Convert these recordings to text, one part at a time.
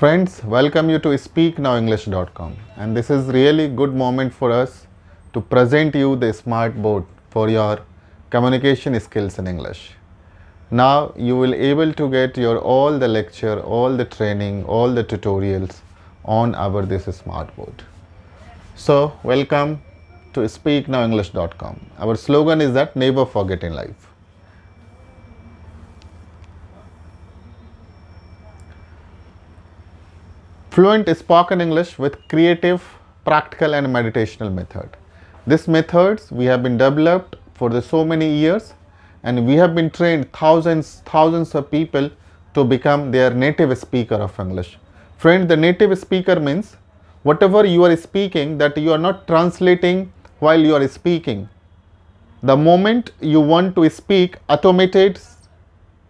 Friends, welcome you to speaknowenglish.com, and this is really good moment for us to present you the smart board for your communication skills in English. Now you will able to get your all the lecture, all the training, all the tutorials on our this smart board. So welcome to speaknowenglish.com. Our slogan is that never forget in life. Fluent spoken English with creative, practical and meditational method. These methods we have been developed for so many years, and we have been trained thousands of people to become their native speaker of English. Friend, the native speaker means whatever you are speaking that you are not translating while you are speaking. The moment you want to speak, automated,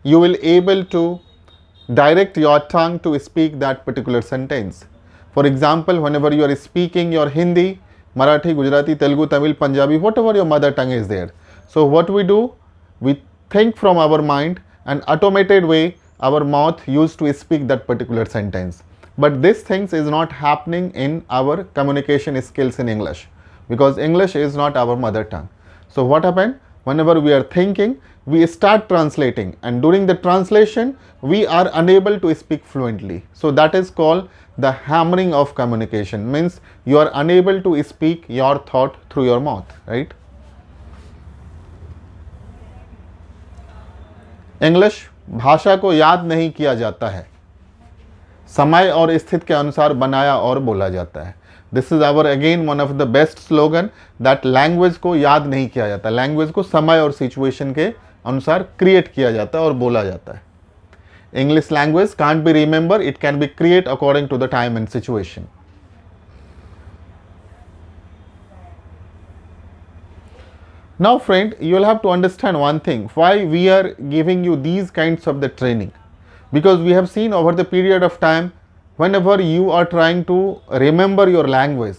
you will able to direct your tongue to speak that particular sentence. For example, whenever you are speaking your Hindi, Marathi, Gujarati, Telugu, Tamil, Punjabi, whatever your mother tongue is there. So what we do, we think from our mind and automated way our mouth used to speak that particular sentence. But this things is not happening in our communication skills in English, because English is not our mother tongue. So what happened? Whenever we are thinking, we start translating, and during the translation we are unable to speak fluently. So that is called the hammering of communication, means you are unable to speak your thought through your mouth, right? English भाषा को याद नहीं किया जाता है, समय और स्थिति के अनुसार बनाया और बोला जाता है. This is our again one of the best slogan that language को याद नहीं किया जाता, लैंग्वेज को समय और सिचुएशन के अनुसार क्रिएट किया जाता है और बोला जाता है. English language can't be remember, it can be create according to the time and situation. Now friend, you will have to understand one thing, why we are giving you these kinds of the training, because we have seen over the period of time, whenever you are trying to remember your language,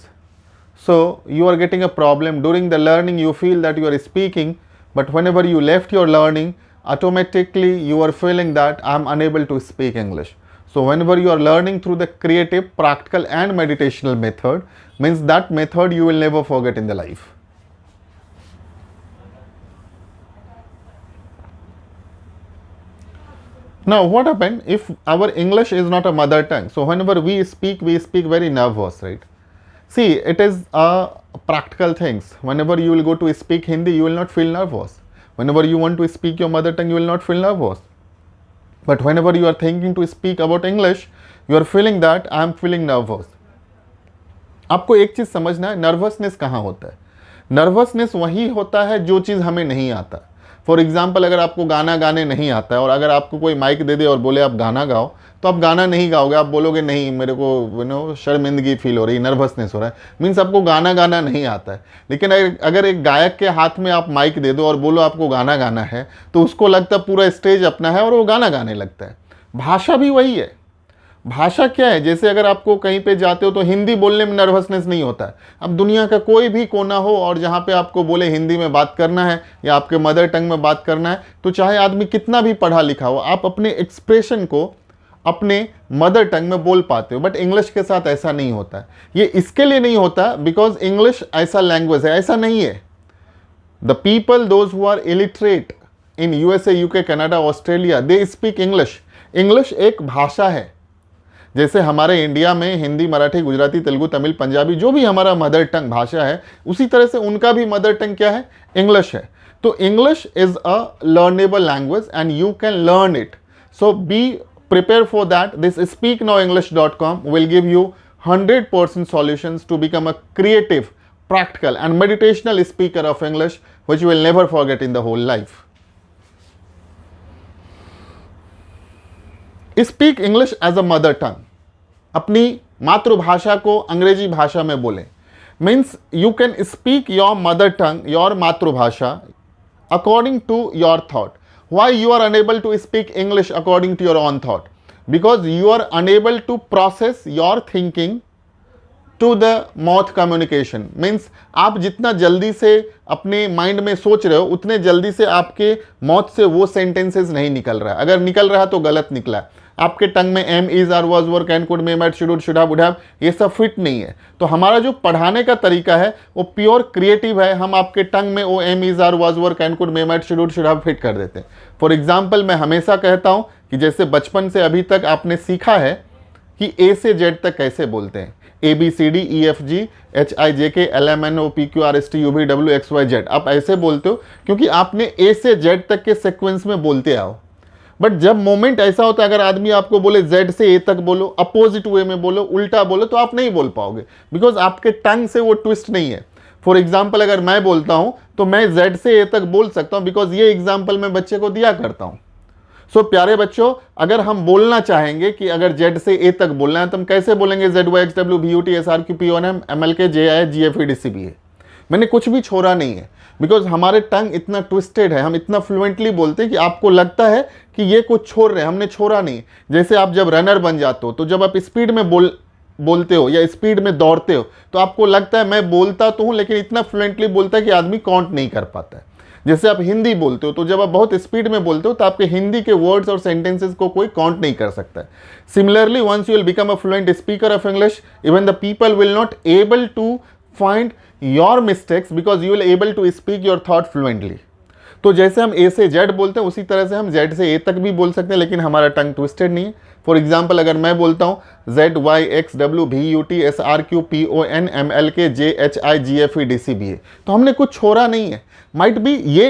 so you are getting a problem. During the learning you feel that you are speaking, but whenever you left your learning, automatically you are feeling that I am unable to speak English. So whenever you are learning through the creative, practical and meditational method, means that method you will never forget in the life. Now what happened if our English is not a mother tongue? So whenever we speak very nervous, right? See, it is a practical things. Whenever you will go to speak Hindi, you will not feel nervous. Whenever you want to speak your mother tongue, you will not feel nervous. But whenever you are thinking to speak about English, you are feeling that I am feeling nervous. आपको एक चीज़ समझना है, nervousness कहाँ होता है? Nervousness वही होता है जो चीज़ हमें नहीं आता. फॉर एग्जाम्पल, अगर आपको गाना गाने नहीं आता है और अगर आपको कोई माइक दे दे और बोले आप गाना गाओ, तो आप गाना नहीं गाओगे. आप बोलोगे नहीं, मेरे को शर्मिंदगी फील हो रही, नर्वसनेस हो रहा है, मीन्स आपको गाना गाना नहीं आता है. लेकिन अगर एक गायक के हाथ में आप माइक दे दो और बोलो आपको गाना गाना है, तो उसको लगता है पूरा स्टेज अपना है और वो गाना गाने लगता है. भाषा भी वही है. भाषा क्या है? जैसे अगर आपको कहीं पे जाते हो तो हिंदी बोलने में नर्वसनेस नहीं होता है. अब दुनिया का कोई भी कोना हो और जहाँ पे आपको बोले हिंदी में बात करना है या आपके मदर टंग में बात करना है, तो चाहे आदमी कितना भी पढ़ा लिखा हो, आप अपने एक्सप्रेशन को अपने मदर टंग में बोल पाते हो. बट इंग्लिश के साथ ऐसा नहीं होता है. ये इसके लिए नहीं होता बिकॉज इंग्लिश ऐसा लैंग्वेज है, ऐसा नहीं है. The people those who are illiterate in USA, UK, Canada, Australia, they speak English. English एक भाषा है. जैसे हमारे इंडिया में हिंदी, मराठी, गुजराती, तेलुगु, तमिल, पंजाबी, जो भी हमारा मदर टंग भाषा है, उसी तरह से उनका भी मदर टंग क्या है? इंग्लिश है. तो English is a learnable language and you can learn it. So be prepare for that. This speaknowenglish.com will give you 100% solutions to become a creative, practical and meditational speaker of English, which you will never forget in the whole life. Speak English as a mother tongue. अपनी मातृभाषा को अंग्रेजी भाषा में बोलें. Means you can speak your mother tongue, your मातृभाषा, according to your thought. Why you are unable to speak English according to your own thought? Because you are unable to process your thinking to the mouth communication. Means आप जितना जल्दी से अपने mind में सोच रहे हो, उतने जल्दी से आपके माउथ से वो सेंटेंसेस नहीं निकल रहा है. अगर निकल रहा है तो गलत निकला है. आपके टंग में am, is, are, was, were, can, could, may, might, should, should have, would have, ये सब फिट नहीं है। तो हमारा जो पढ़ाने का तरीका है वो प्योर क्रिएटिव है। हम आपके टंग में वो am, is, are, was, were, can, could, may, might, should have fit कर देते हैं। फॉर एग्जाम्पल, मैं हमेशा कहता हूँ कि जैसे बचपन से अभी तक आपने सीखा है कि ए से जेड तक कैसे बोलते हैं, A B C D E F G H I J K L M N O P Q R S T U V W X Y Z, आप ऐसे बोलते हो क्योंकि आपने ए से जेड तक के सीक्वेंस में बोलते आओ। बट जब मोमेंट ऐसा होता है, अगर आदमी आपको बोले जेड से ए तक बोलो, अपोजिट वे में बोलो, उल्टा बोलो, तो आप नहीं बोल पाओगे, बिकॉज आपके टंग से वो ट्विस्ट नहीं है। फॉर एग्जाम्पल, अगर मैं बोलता हूं तो मैं जेड से ए तक बोल सकता हूं, बिकॉज ये एग्जाम्पल मैं बच्चे को दिया करता हूं। सो प्यारे बच्चों, अगर हम बोलना चाहेंगे कि अगर जेड से ए तक बोलना है तो हम कैसे बोलेंगे? Z Y X W V U T S R Q P O N M M L K J I G F E D C B A. मैंने कुछ भी छोड़ा नहीं है, बिकॉज हमारे टंग इतना ट्विस्टेड है, हम इतना फ्लुएंटली बोलते हैं कि आपको लगता है कि ये कुछ छोड़ रहे हैं, हमने छोड़ा नहीं। जैसे आप जब रनर बन जाते हो तो जब आप स्पीड में बोलते हो या स्पीड में दौड़ते हो तो आपको लगता है मैं बोलता तो हूं, लेकिन इतना फ्लुएंटली बोलता है कि आदमी काउंट नहीं कर पाता है। जैसे आप हिंदी बोलते हो तो जब आप बहुत स्पीड में बोलते हो तो आपके हिंदी के वर्ड्स और सेंटेंसेस को कोई काउंट नहीं कर सकता है। Similarly, once you will become a fluent speaker of English, even the people will not able to find your mistakes because you will able to speak your thought fluently. तो जैसे हम ए से जेड बोलते हैं उसी तरह से हम जेड से ए तक भी बोल सकते हैं, लेकिन हमारा टंग ट्विस्टेड नहीं है। फॉर एग्जाम्पल, अगर मैं बोलता हूँ Z Y X W V U T S R Q P O N M L K J H I G F E D C B A, तो हमने कुछ छोड़ा नहीं है। माइट बी ये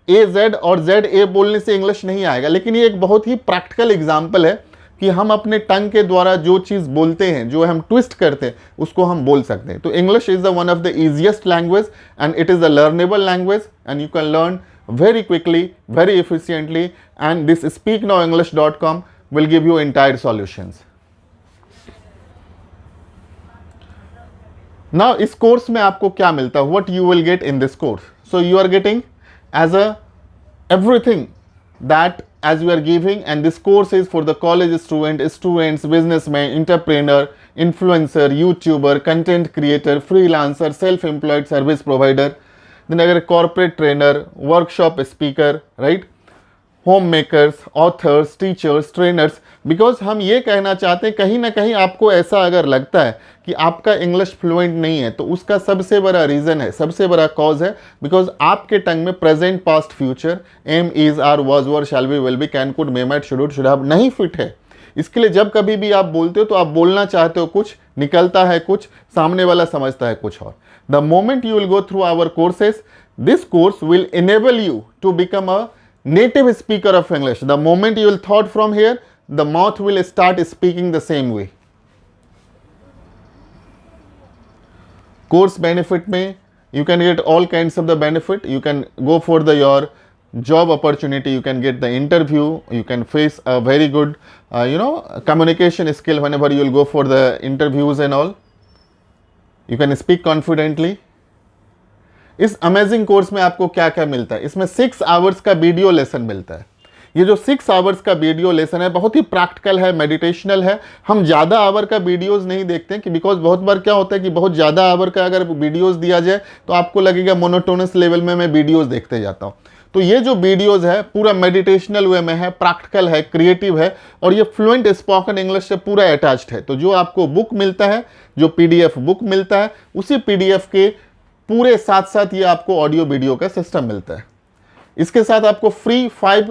ए जेड और जेड ए बोलने से इंग्लिश नहीं आएगा, लेकिन ये एक बहुत ही प्रैक्टिकल एग्जाम्पल है कि हम अपने टंग के द्वारा जो चीज़ बोलते हैं, जो हम ट्विस्ट करते हैं, उसको हम बोल सकते हैं। तो English is the one of the easiest language and it is a learnable language and you can learn very quickly, very efficiently, and this speaknowenglish.com will give you entire solutions. Now इस course में आपको क्या मिलता है? What you will get in this course? So you are getting as a everything that as you are giving, and this course is for the college students, businessmen, entrepreneur, influencer, YouTuber, content creator, freelancer, self-employed service provider, then अगर corporate trainer, workshop speaker, right, home makers, authors, teachers, trainers, because हम ये कहना चाहते हैं कहीं ना कहीं आपको ऐसा अगर लगता है कि आपका इंग्लिश फ्लुएंट नहीं है तो उसका सबसे बड़ा रीज़न है, सबसे बड़ा कॉज है बिकॉज आपके टंग में present, past, future, am, is, are, was, were, shall be, will be, can, could, may, might, should have नहीं फिट है। इसके लिए जब कभी भी आप बोलते हो तो आप बोलना चाहते हो कुछ, निकलता है कुछ, सामने वाला समझता है कुछ और। The moment you will go through our courses, this course will enable you to become a native speaker of English. The moment you will thought from here, the mouth will start speaking the same way. Course benefit में you can get all kinds of the benefit. You can go for your job opportunity, you can get the interview, you can face a very good communication skill whenever you will go for the interviews and all. You can speak confidently. इस amazing course में आपको क्या क्या मिलता है? इसमें 6 hours का video lesson मिलता है। ये जो 6 आवर्स का वीडियो लेसन है बहुत ही प्रैक्टिकल है, मेडिटेशनल है। हम ज़्यादा आवर का वीडियोस नहीं देखते हैं कि बिकॉज बहुत बार क्या होता है कि बहुत ज़्यादा आवर का अगर वीडियोस दिया जाए तो आपको लगेगा मोनोटोनस लेवल में मैं वीडियोस देखते जाता हूँ। तो ये जो वीडियोस है पूरा मेडिटेशनल वे में है, प्रैक्टिकल है, क्रिएटिव है और ये फ्लुएंट स्पोकन इंग्लिश से पूरा अटैच्ड है। तो जो आपको बुक मिलता है, जो पीडीएफ बुक मिलता है, उसी पीडीएफ के पूरे साथ साथ ये आपको ऑडियो वीडियो का सिस्टम मिलता है। इसके साथ आपको फ्री 5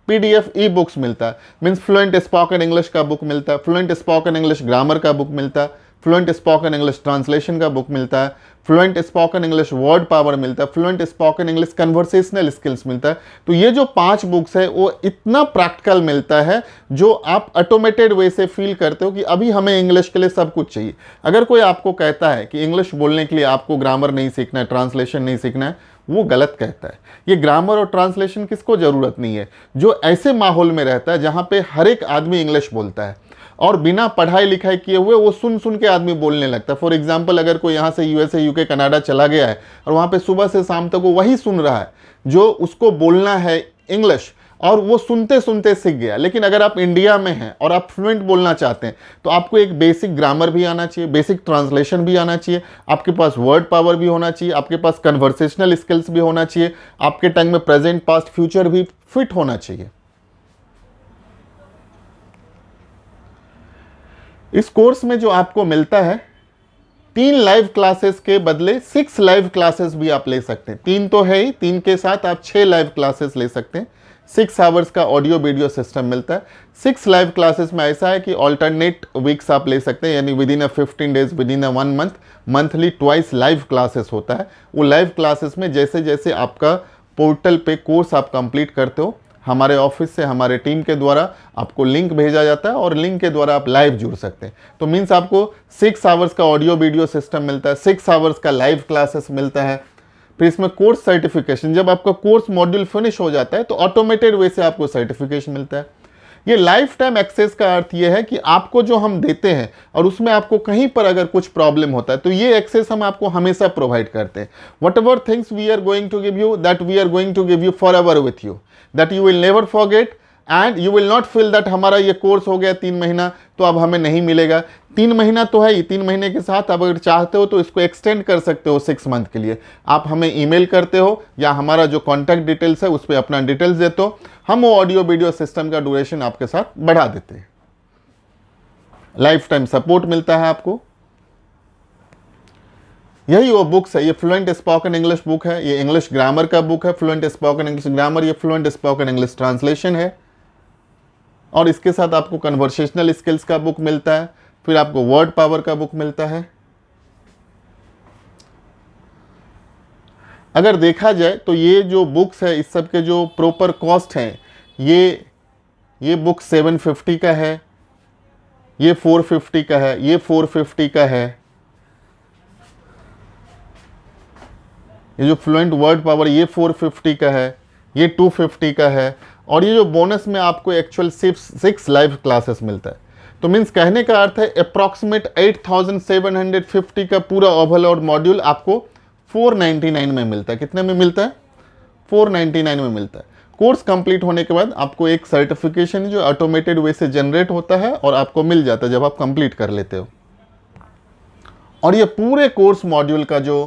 पीडीएफ ई बुक्स मिलता है, मीन्स फ्लुएंट स्पोकन इंग्लिश का बुक मिलता है, फ्लुएंट स्पोकन इंग्लिश ग्रामर का बुक मिलता है, फ्लुएंट स्पोकन इंग्लिश ट्रांसलेशन का बुक मिलता है, fluent spoken English word power मिलता है, fluent spoken English conversational skills मिलता है। तो ये जो 5 बुक्स है वो इतना प्रैक्टिकल मिलता है जो आप ऑटोमेटेड वे से फील करते हो कि अभी हमें इंग्लिश के लिए सब कुछ चाहिए। अगर कोई आपको कहता है कि इंग्लिश बोलने के लिए आपको ग्रामर नहीं सीखना है, ट्रांसलेशन नहीं सीखना है, वो गलत कहता है। ये ग्रामर और ट्रांसलेशन किसको ज़रूरत नहीं है? जो ऐसे माहौल में रहता है जहाँ पे हर एक आदमी इंग्लिश बोलता है और बिना पढ़ाई लिखाई किए हुए वो सुन सुन के आदमी बोलने लगता है। फॉर एग्जांपल, अगर कोई यहाँ से यूएसए, यूके, कनाडा चला गया है और वहाँ पे सुबह से शाम तक वो वही सुन रहा है जो उसको बोलना है इंग्लिश, और वो सुनते सुनते सीख गया। लेकिन अगर आप इंडिया में हैं और आप फ्लुएंट बोलना चाहते हैं तो आपको एक बेसिक ग्रामर भी आना चाहिए, बेसिक ट्रांसलेशन भी आना चाहिए, आपके पास वर्ड पावर भी होना चाहिए, आपके पास कन्वर्सेशनल स्किल्स भी होना चाहिए, आपके टंग में प्रेजेंट, पास्ट, फ्यूचर भी फिट होना चाहिए। इस कोर्स में जो आपको मिलता है, 3 लाइव क्लासेस के बदले 6 लाइव क्लासेस भी आप ले सकते हैं। 3 तो है ही, 3 के साथ आप 6 लाइव क्लासेस ले सकते हैं। 6 आवर्स का ऑडियो वीडियो सिस्टम मिलता है। 6 लाइव क्लासेस में ऐसा है कि ऑल्टरनेट वीक्स आप ले सकते हैं, यानी with in 15 days, with in 1 month, monthly twice live classes होता है। वो लाइव क्लासेस में जैसे जैसे आपका पोर्टल पे कोर्स आप कंप्लीट करते हो, हमारे ऑफिस से, हमारे टीम के द्वारा आपको लिंक भेजा जाता है और लिंक के द्वारा आप लाइव जुड़ सकते हैं। तो मीन्स आपको 6 आवर्स का ऑडियो वीडियो सिस्टम मिलता है, 6 आवर्स का लाइव क्लासेस मिलता है। फिर इसमें कोर्स सर्टिफिकेशन, जब आपका कोर्स मॉड्यूल फिनिश हो जाता है तो ऑटोमेटेड वे से आपको सर्टिफिकेशन मिलता है। ये लाइफ टाइम एक्सेस का अर्थ ये है कि आपको जो हम देते हैं और उसमें आपको कहीं पर अगर कुछ प्रॉब्लम होता है तो ये एक्सेस हम आपको हमेशा प्रोवाइड करते हैं। Whatever things we are going to give you, that we are going to give you forever with you, that you will never forget and you will not feel that हमारा ये course हो गया 3 महीना तो अब हमें नहीं मिलेगा। 3 महीना तो है ही, 3 महीने के साथ अब अगर चाहते हो तो इसको एक्सटेंड कर सकते हो 6 मंथ के लिए। आप हमें ईमेल करते हो या हमारा जो कॉन्टैक्ट डिटेल्स है उस पर अपना डिटेल्स देते हो, हम वो ऑडियो वीडियो सिस्टम का ड्यूरेशन आपके साथ बढ़ा देते हैं। लाइफ टाइम सपोर्ट मिलता है आपको। यही वो बुक्स है, ये फ्लुएंट स्पोकन इंग्लिश बुक है, ये इंग्लिश ग्रामर का बुक है, फ्लुएंट स्पोकन इंग्लिश ग्रामर, ये फ्लुएंट स्पोकन इंग्लिश ट्रांसलेशन है। और इसके साथ आपको कन्वर्सेशनल स्किल्स का बुक मिलता है, फिर आपको वर्ड पावर का बुक मिलता है। अगर देखा जाए तो ये जो बुक्स है, इस सब के जो प्रॉपर कॉस्ट हैं, ये बुक 750 का है, ये 450 का है, ये 450 का है। ये जो फ्लुएंट वर्ड पावर ये 450 का है, ये 250 का है। और ये जो बोनस में आपको एक्चुअल 6 लाइव क्लासेस मिलता है। तो मीन्स कहने का अर्थ है अप्रॉक्सीमेट 8750 का पूरा ओवरऑल मॉड्यूल आपको 499 में मिलता है। कितने में मिलता है? 499 में मिलता है। कोर्स कंप्लीट होने के बाद आपको एक सर्टिफिकेशन जो ऑटोमेटेड वे से जनरेट होता है और आपको मिल जाता है जब आप कंप्लीट कर लेते हो। और ये पूरे कोर्स मॉड्यूल का जो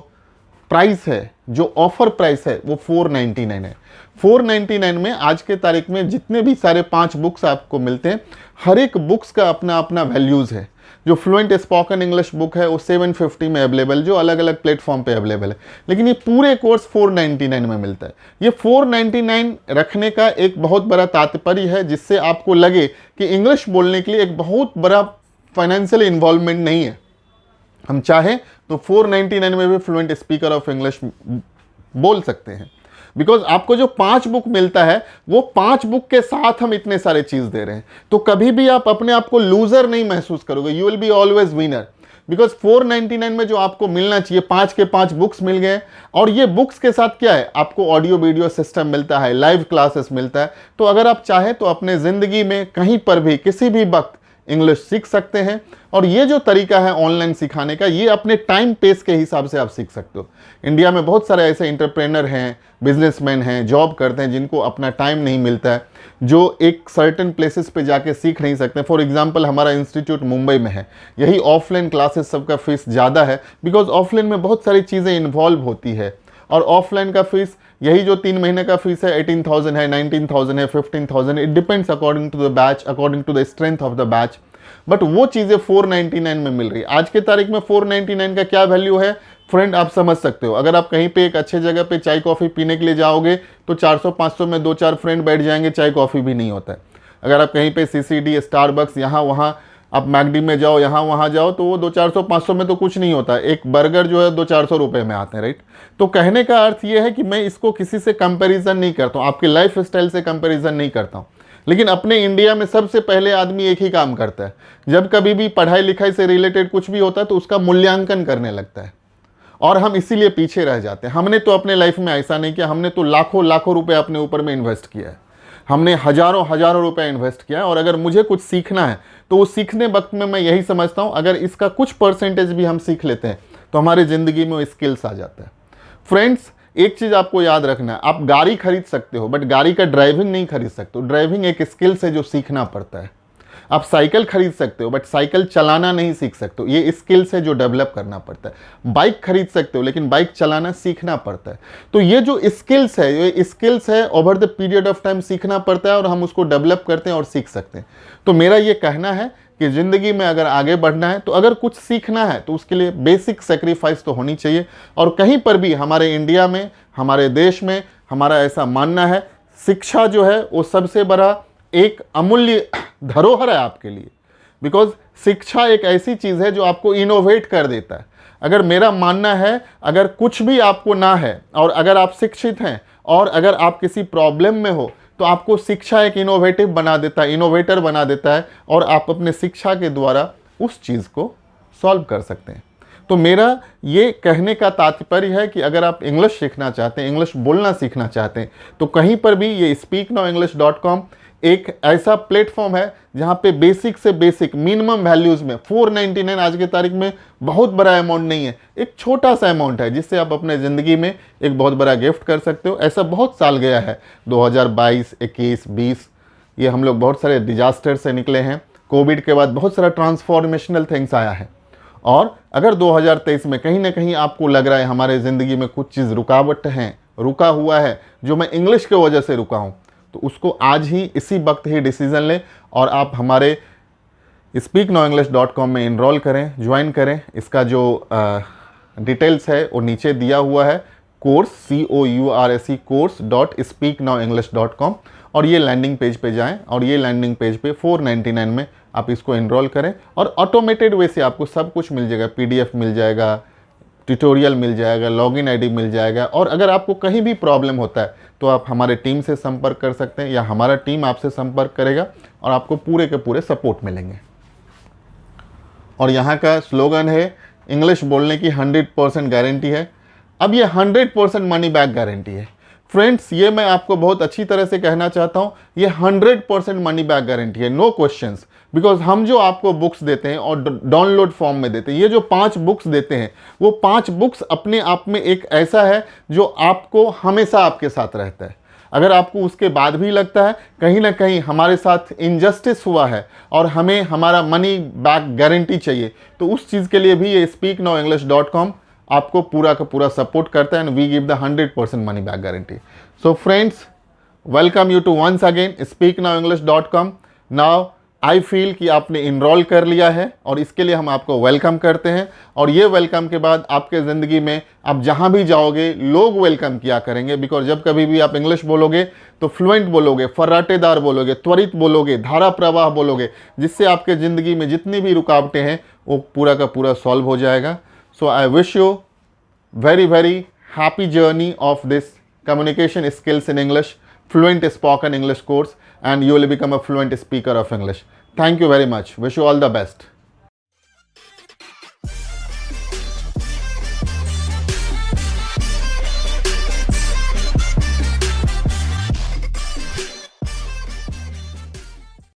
प्राइस है, जो ऑफर प्राइस है, वो 499 है। 499 में आज के तारीख में जितने भी सारे 5 बुक्स आपको मिलते हैं, हर एक बुक्स का अपना अपना वैल्यूज़ है। जो फ्लुएंट स्पोकन इंग्लिश बुक है वो 750 में अवेलेबल, जो अलग अलग प्लेटफॉर्म पे अवेलेबल है, लेकिन ये पूरे कोर्स 499 में मिलता है। ये 499 रखने का एक बहुत बड़ा तात्पर्य है, जिससे आपको लगे कि इंग्लिश बोलने के लिए एक बहुत बड़ा फाइनेंशियल इन्वॉल्वमेंट नहीं है। हम चाहें तो 499 में भी फ्लुएंट स्पीकर ऑफ इंग्लिश बोल सकते हैं, बिकॉज आपको जो 5 बुक मिलता है वो 5 बुक के साथ हम इतने सारे चीज दे रहे हैं। तो कभी भी आप अपने आप को लूजर नहीं महसूस करोगे, you will be always winner. Because 499 में जो आपको मिलना चाहिए 5 के 5 बुक्स मिल गए। और ये बुक्स के साथ क्या है, आपको ऑडियो वीडियो सिस्टम मिलता है, लाइव क्लासेस मिलता है। तो अगर आप चाहें तो अपने जिंदगी में कहीं पर भी किसी भी वक्त इंग्लिश सीख सकते हैं। और ये जो तरीका है ऑनलाइन सिखाने का, ये अपने टाइम पेस के हिसाब से आप सीख सकते हो। इंडिया में बहुत सारे ऐसे एंटरप्रेनर हैं, बिजनेसमैन हैं, जॉब करते हैं, जिनको अपना टाइम नहीं मिलता है, जो एक सर्टेन प्लेसेस पे जाके सीख नहीं सकते। फॉर एग्जांपल हमारा इंस्टीट्यूट मुंबई में है, यही ऑफलाइन क्लासेस सबका फीस ज़्यादा है, बिकॉज ऑफलाइन में बहुत सारी चीज़ें इन्वॉल्व होती है। और ऑफलाइन का फीस यही जो 3 महीने का फीस है 18,000 है, 19,000 है, 15,000, it depends according to the batch, according to the strength of the batch. But वो चीज़ें 499 में मिल रही है। आज के तारीख में 499 का क्या वैल्यू है फ्रेंड, आप समझ सकते हो। अगर आप कहीं पे एक अच्छे जगह पे चाय कॉफ़ी पीने के लिए जाओगे तो 400-500 में 2-4 फ्रेंड बैठ जाएंगे, चाय कॉफ़ी भी नहीं होता है। अगर आप कहीं पे CCD, स्टारबक्स, यहाँ वहाँ, आप मैकडी में जाओ, यहाँ वहाँ जाओ, तो वो 200-400-500 में तो कुछ नहीं होता। एक बर्गर जो है 200-400 रुपये में आते हैं, राइट। तो कहने का अर्थ ये है कि मैं इसको किसी से कंपैरिजन नहीं करता हूँ, आपके लाइफ स्टाइल से कंपैरिजन नहीं करता हूँ। लेकिन अपने इंडिया में सबसे पहले आदमी एक ही काम करता है, जब कभी भी पढ़ाई लिखाई से रिलेटेड कुछ भी होता है तो उसका मूल्यांकन करने लगता है। और हम इसीलिए पीछे रह जाते हैं। हमने तो अपने लाइफ में ऐसा नहीं किया, हमने तो लाखों लाखों रुपए अपने ऊपर में इन्वेस्ट किया है, हमने हजारों हजारों रुपए इन्वेस्ट किया है। और अगर मुझे कुछ सीखना है तो वो सीखने वक्त में मैं यही समझता हूँ, अगर इसका कुछ परसेंटेज भी हम सीख लेते हैं तो हमारी ज़िंदगी में वो स्किल्स आ जाता है। फ्रेंड्स, एक चीज़ आपको याद रखना है, आप गाड़ी खरीद सकते हो बट गाड़ी का ड्राइविंग नहीं खरीद सकते हो। ड्राइविंग एक स्किल्स है जो सीखना पड़ता है। आप साइकिल खरीद सकते हो बट साइकिल चलाना नहीं सीख सकते हो, ये स्किल्स है जो डेवलप करना पड़ता है। बाइक खरीद सकते हो लेकिन बाइक चलाना सीखना पड़ता है। तो ये जो स्किल्स है, ये स्किल्स है over the period of time सीखना पड़ता है और हम उसको डेवलप करते हैं और सीख सकते हैं। तो मेरा ये कहना है कि ज़िंदगी में अगर आगे बढ़ना है, तो अगर कुछ सीखना है, तो उसके लिए बेसिक सेक्रीफाइस तो होनी चाहिए। और कहीं पर भी हमारे इंडिया में, हमारे देश में हमारा ऐसा मानना है, शिक्षा जो है वो सबसे बड़ा एक अमूल्य धरोहर है आपके लिए। बिकॉज शिक्षा एक ऐसी चीज़ है जो आपको इनोवेट कर देता है। अगर मेरा मानना है, अगर कुछ भी आपको ना है और अगर आप शिक्षित हैं और अगर आप किसी प्रॉब्लम में हो, तो आपको शिक्षा एक इनोवेटिव बना देता है, इनोवेटर बना देता है, और आप अपने शिक्षा के द्वारा उस चीज़ को सॉल्व कर सकते हैं। तो मेरा ये कहने का तात्पर्य है कि अगर आप इंग्लिश सीखना चाहते हैं, इंग्लिश बोलना सीखना चाहते हैं, तो कहीं पर भी ये speaknowenglish.com एक ऐसा प्लेटफॉर्म है जहाँ पे बेसिक से बेसिक मिनिमम वैल्यूज़ में 499 आज की तारीख में बहुत बड़ा अमाउंट नहीं है, एक छोटा सा अमाउंट है जिससे आप अपने ज़िंदगी में एक बहुत बड़ा गिफ्ट कर सकते हो। ऐसा बहुत साल गया है, 2022, 21, 20, ये हम लोग बहुत सारे डिजास्टर से निकले हैं। कोविड के बाद बहुत सारा ट्रांसफॉर्मेशनल थिंग्स आया है। और अगर 2023 में कहीं ना कहीं आपको लग रहा है हमारे ज़िंदगी में कुछ चीज़ रुकावट है, रुका हुआ है, जो मैं इंग्लिश की वजह से रुका हूँ, तो उसको आज ही इसी वक्त ही डिसीज़न लें और आप हमारे speaknowenglish.com में इनरोल करें, ज्वाइन करें। इसका जो डिटेल्स है वो नीचे दिया हुआ है, कोर्स course.speaknowenglish.com, और ये लैंडिंग पेज पे जाएं और ये लैंडिंग पेज पे 499 में आप इसको इनरोल करें और ऑटोमेटेड वे से आपको सब कुछ मिल जाएगा, PDF मिल जाएगा, ट्यूटोरियल मिल जाएगा, लॉगिन आईडी मिल जाएगा। और अगर आपको कहीं भी प्रॉब्लम होता है तो आप हमारे टीम से संपर्क कर सकते हैं या हमारा टीम आपसे संपर्क करेगा और आपको पूरे के पूरे सपोर्ट मिलेंगे। और यहाँ का स्लोगन है, इंग्लिश बोलने की 100% गारंटी है। अब ये 100% मनी बैक गारंटी है। फ्रेंड्स, ये मैं आपको बहुत अच्छी तरह से कहना चाहता हूँ, ये 100% मनी बैक गारंटी है, नो क्वेश्चंस। बिकॉज हम जो आपको बुक्स देते हैं और डाउनलोड फॉर्म में देते हैं, ये जो 5 बुक्स देते हैं, वो 5 बुक्स अपने आप में एक ऐसा है जो आपको हमेशा आपके साथ रहता है। अगर आपको उसके बाद भी लगता है कहीं ना कहीं हमारे साथ इनजस्टिस हुआ है और हमें हमारा मनी बैक गारंटी चाहिए, तो उस चीज़ के लिए भी ये speaknowenglish.com आपको पूरा का पूरा सपोर्ट करता है and we give the 100% money back guarantee. So friends, welcome you to once again speaknowenglish.com। Now I feel कि आपने इनरोल कर लिया है और इसके लिए हम आपको वेलकम करते हैं। और ये वेलकम के बाद आपके ज़िंदगी में आप जहाँ भी जाओगे लोग वेलकम किया करेंगे। बिकॉज जब कभी भी आप इंग्लिश बोलोगे तो फ्लुएंट बोलोगे, फर्राटेदार बोलोगे, त्वरित बोलोगे, धारा प्रवाह बोलोगे, जिससे आपके ज़िंदगी में जितनी भी रुकावटें हैं वो पूरा का पूरा सॉल्व हो जाएगा। So I wish you very happy journey of this communication skills in English, fluent spoken English course, and you will become a fluent speaker of English. Thank you very much. Wish you all the best.